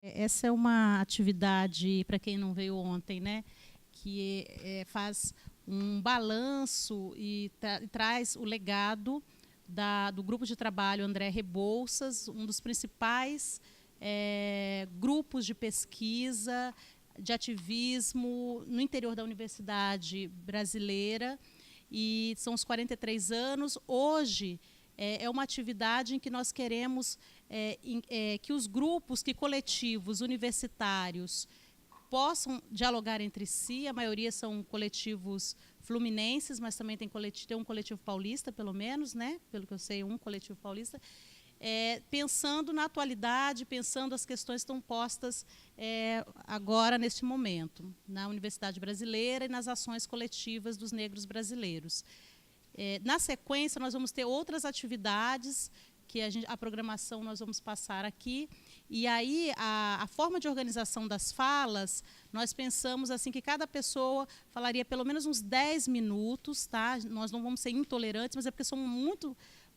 Essa é uma atividade, para quem não veio ontem, né, que faz um balanço e traz o legado do grupo de trabalho André Rebouças, um dos principais grupos de pesquisa, de ativismo no interior da universidade brasileira, e são os 43 anos. Hoje é uma atividade em que nós queremos que os grupos, que coletivos universitários possam dialogar entre si. A maioria são coletivos fluminenses, mas também tem um coletivo paulista, pelo menos, né? Pelo que eu sei, um coletivo paulista, pensando na atualidade, pensando as questões que estão postas agora, neste momento, na Universidade Brasileira e nas ações coletivas dos negros brasileiros. Na sequência, nós vamos ter outras atividades que a programação nós vamos passar aqui. E aí, a forma de organização das falas, nós pensamos assim que cada pessoa falaria pelo menos uns 10 minutos, tá? Nós não vamos ser intolerantes, mas é porque são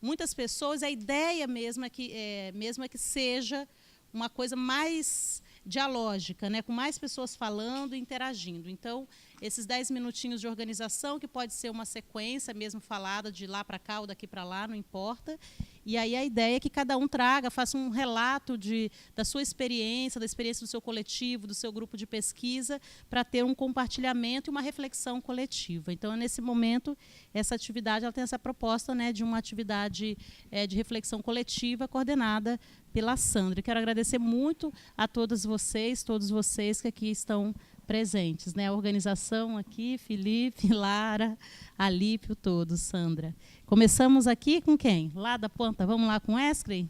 muitas pessoas. A ideia mesmo é que seja uma coisa mais dialógica, né? Com mais pessoas falando e interagindo. Então, esses 10 minutinhos de organização, que pode ser uma sequência mesmo falada de lá para cá ou daqui para lá, não importa. E aí a ideia é que cada um faça um relato da sua experiência, da experiência do seu coletivo, do seu grupo de pesquisa, para ter um compartilhamento e uma reflexão coletiva. Então, nesse momento, essa atividade ela tem essa proposta, né, de uma atividade de reflexão coletiva coordenada pela Sandra. Quero agradecer muito a todos vocês que aqui estão presentes, né? A organização aqui, Felipe, Lara, Alípio, todos, Sandra. Começamos aqui com quem? Lá da ponta, vamos lá com Escrey?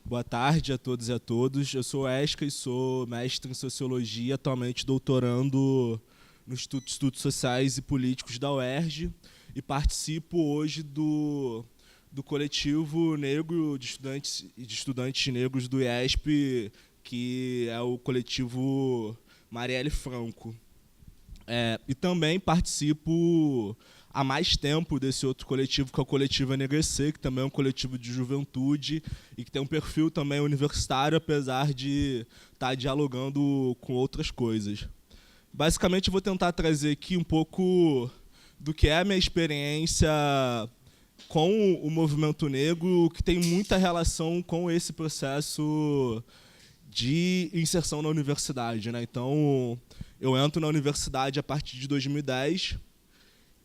Boa tarde a todos e a todos. Eu sou Escrey, sou mestre em Sociologia, atualmente doutorando no Instituto de Estudos Sociais e Políticos da UERJ, e participo hoje do coletivo negro de estudantes negros do IESP, que é o coletivo Marielle Franco. E também participo há mais tempo desse outro coletivo, que é o coletivo Enegrecer, que também é um coletivo de juventude e que tem um perfil também universitário, apesar de estar dialogando com outras coisas. Basicamente, eu vou tentar trazer aqui um pouco do que é a minha experiência com o movimento negro, que tem muita relação com esse processo de inserção na universidade, né? Então, eu entro na universidade a partir de 2010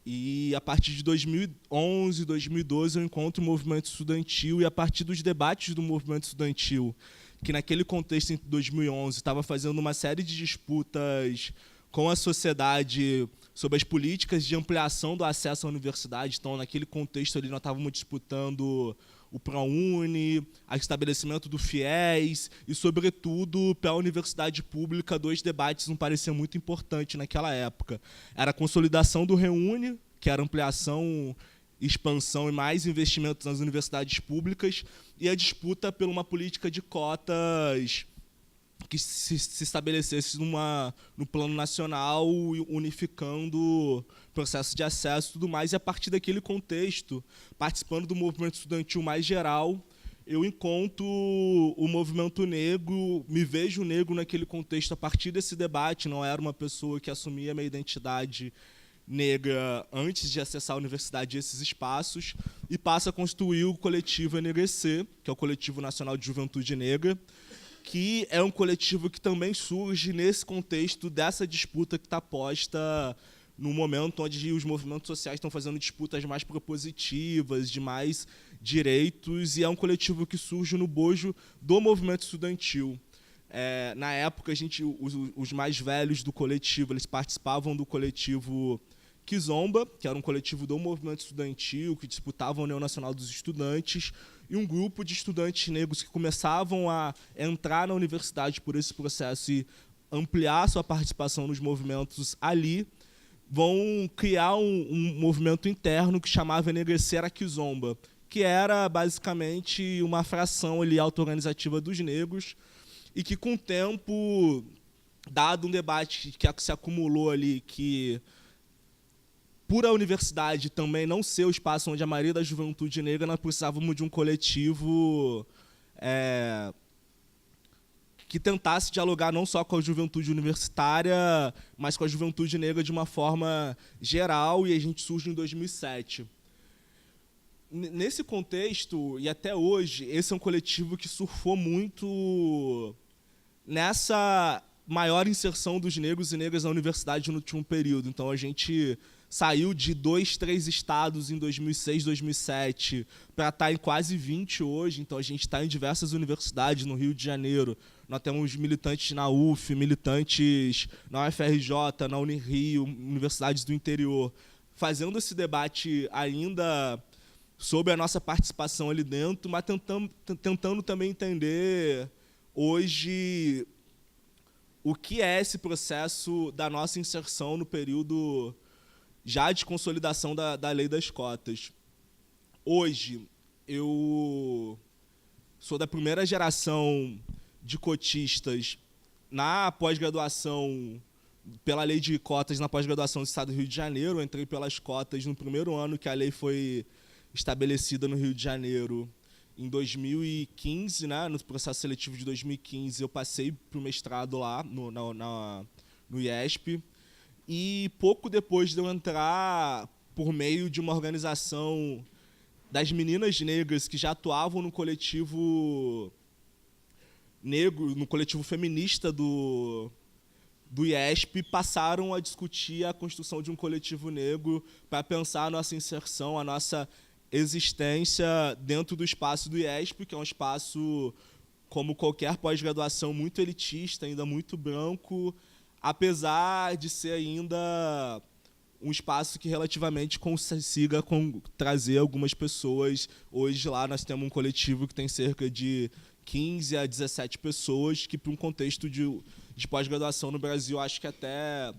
e a partir de 2011, 2012 eu encontro o movimento estudantil, e a partir dos debates do movimento estudantil, que naquele contexto em 2011 estava fazendo uma série de disputas com a sociedade sobre as políticas de ampliação do acesso à universidade. Então, naquele contexto ali, nós estávamos disputando o ProUni, o estabelecimento do FIES e, sobretudo, para a universidade pública, dois debates não pareciam muito importantes naquela época. Era a consolidação do REUNI, que era ampliação, expansão e mais investimentos nas universidades públicas, e a disputa por uma política de cotas que se estabelecesse no plano nacional, unificando o processo de acesso e tudo mais. E, a partir daquele contexto, participando do movimento estudantil mais geral, eu encontro o movimento negro, me vejo negro naquele contexto a partir desse debate. Não era uma pessoa que assumia a minha identidade negra antes de acessar a universidade e esses espaços, e passa a construir o coletivo Enegrecer, que é o Coletivo Nacional de Juventude Negra, que é um coletivo que também surge nesse contexto dessa disputa que está posta no momento onde os movimentos sociais estão fazendo disputas mais propositivas, de mais direitos, e é um coletivo que surge no bojo do movimento estudantil. Na época, os mais velhos do coletivo, eles participavam do coletivo Kizomba, que era um coletivo do movimento estudantil, que disputava o Neonacional dos Estudantes, e um grupo de estudantes negros que começavam a entrar na universidade por esse processo e ampliar sua participação nos movimentos ali, vão criar um movimento interno que chamava Enegrecer a Kizomba, que era basicamente uma fração ali auto-organizativa dos negros, e que, com o tempo, dado um debate que se acumulou ali, que por a universidade também não ser o espaço onde a maioria da juventude negra, nós precisávamos de um coletivo que tentasse dialogar não só com a juventude universitária, mas com a juventude negra de uma forma geral, e a gente surge em 2007. Nesse contexto, e até hoje, esse é um coletivo que surfou muito nessa maior inserção dos negros e negras na universidade no último período. Então, a gente saiu de 2, 3 estados em 2006, 2007, para estar em quase 20 hoje. Então, a gente está em diversas universidades no Rio de Janeiro. Nós temos militantes na UF, militantes na UFRJ, na Unirio, universidades do interior, fazendo esse debate ainda sobre a nossa participação ali dentro, mas tentando também entender hoje o que é esse processo da nossa inserção no período já de consolidação da lei das cotas. Hoje, eu sou da primeira geração de cotistas na pós-graduação, pela lei de cotas na pós-graduação do Estado do Rio de Janeiro. Eu entrei pelas cotas no primeiro ano que a lei foi estabelecida no Rio de Janeiro, em 2015, né, no processo seletivo de 2015, eu passei para o mestrado lá no IESP, e pouco depois de eu entrar, por meio de uma organização das meninas negras que já atuavam no coletivo negro, no coletivo feminista do IESP, passaram a discutir a construção de um coletivo negro para pensar a nossa inserção, a nossa existência dentro do espaço do IESP, que é um espaço, como qualquer pós-graduação, muito elitista, ainda muito branco, apesar de ser ainda um espaço que relativamente consiga trazer algumas pessoas. Hoje lá nós temos um coletivo que tem cerca de 15 a 17 pessoas, que para um contexto de pós-graduação no Brasil, acho que até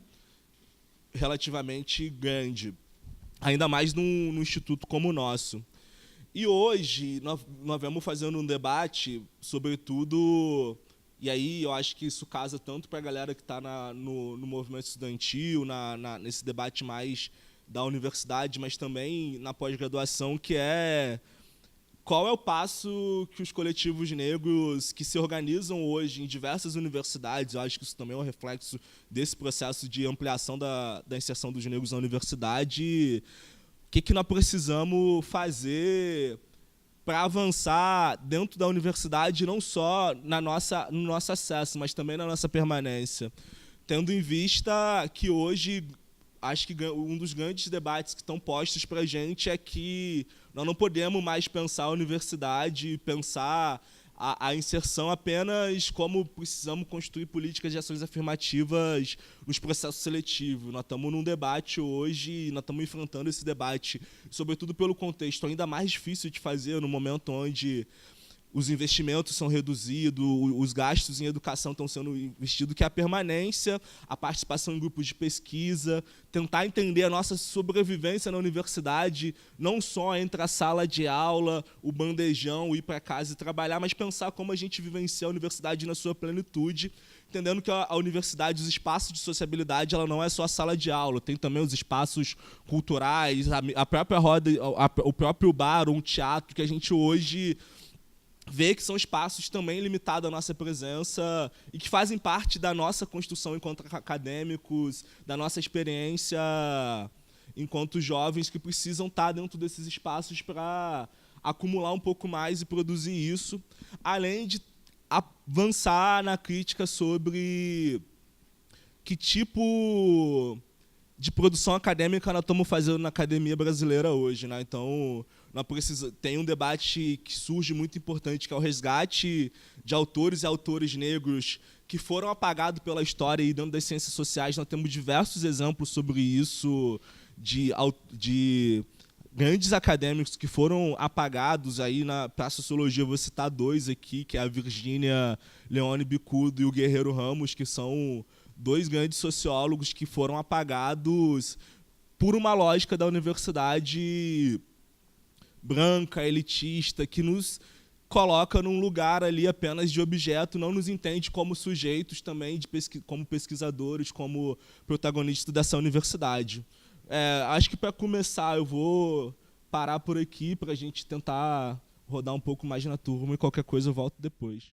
relativamente grande, ainda mais num instituto como o nosso. E hoje nós vamos fazendo um debate, sobretudo, e aí eu acho que isso casa tanto para a galera que está no movimento estudantil, nesse debate mais da universidade, mas também na pós-graduação, que é qual é o passo que os coletivos negros que se organizam hoje em diversas universidades, eu acho que isso também é um reflexo desse processo de ampliação da inserção dos negros na universidade, o que nós precisamos fazer para avançar dentro da universidade, não só no nosso acesso, mas também na nossa permanência. Tendo em vista que hoje, acho que um dos grandes debates que estão postos para a gente é que nós não podemos mais pensar a universidade, pensar a inserção apenas como precisamos construir políticas de ações afirmativas nos processos seletivos. Nós estamos num debate hoje, nós estamos enfrentando esse debate, sobretudo pelo contexto ainda mais difícil de fazer, no momento onde os investimentos são reduzidos, os gastos em educação estão sendo investidos, que é a permanência, a participação em grupos de pesquisa, tentar entender a nossa sobrevivência na universidade, não só entre a sala de aula, o bandejão, ir para casa e trabalhar, mas pensar como a gente vivencia a universidade na sua plenitude, entendendo que a universidade, os espaços de sociabilidade, ela não é só a sala de aula, tem também os espaços culturais, a própria roda, o próprio bar ou um teatro, que a gente hoje vê que são espaços também limitados à nossa presença e que fazem parte da nossa construção enquanto acadêmicos, da nossa experiência enquanto jovens que precisam estar dentro desses espaços para acumular um pouco mais e produzir isso, além de avançar na crítica sobre que tipo de produção acadêmica nós estamos fazendo na academia brasileira hoje, né? Então, tem um debate que surge muito importante, que é o resgate de autores e autores negros que foram apagados pela história, e dentro das ciências sociais nós temos diversos exemplos sobre isso, de grandes acadêmicos que foram apagados. Aí para a sociologia eu vou citar 2 aqui, que é a Virgínia Leone Bicudo e o Guerreiro Ramos, que são 2 grandes sociólogos que foram apagados por uma lógica da universidade branca, elitista, que nos coloca num lugar ali apenas de objeto, não nos entende como sujeitos também, como pesquisadores, como protagonistas dessa universidade. Acho que para começar eu vou parar por aqui para a gente tentar rodar um pouco mais na turma e qualquer coisa eu volto depois.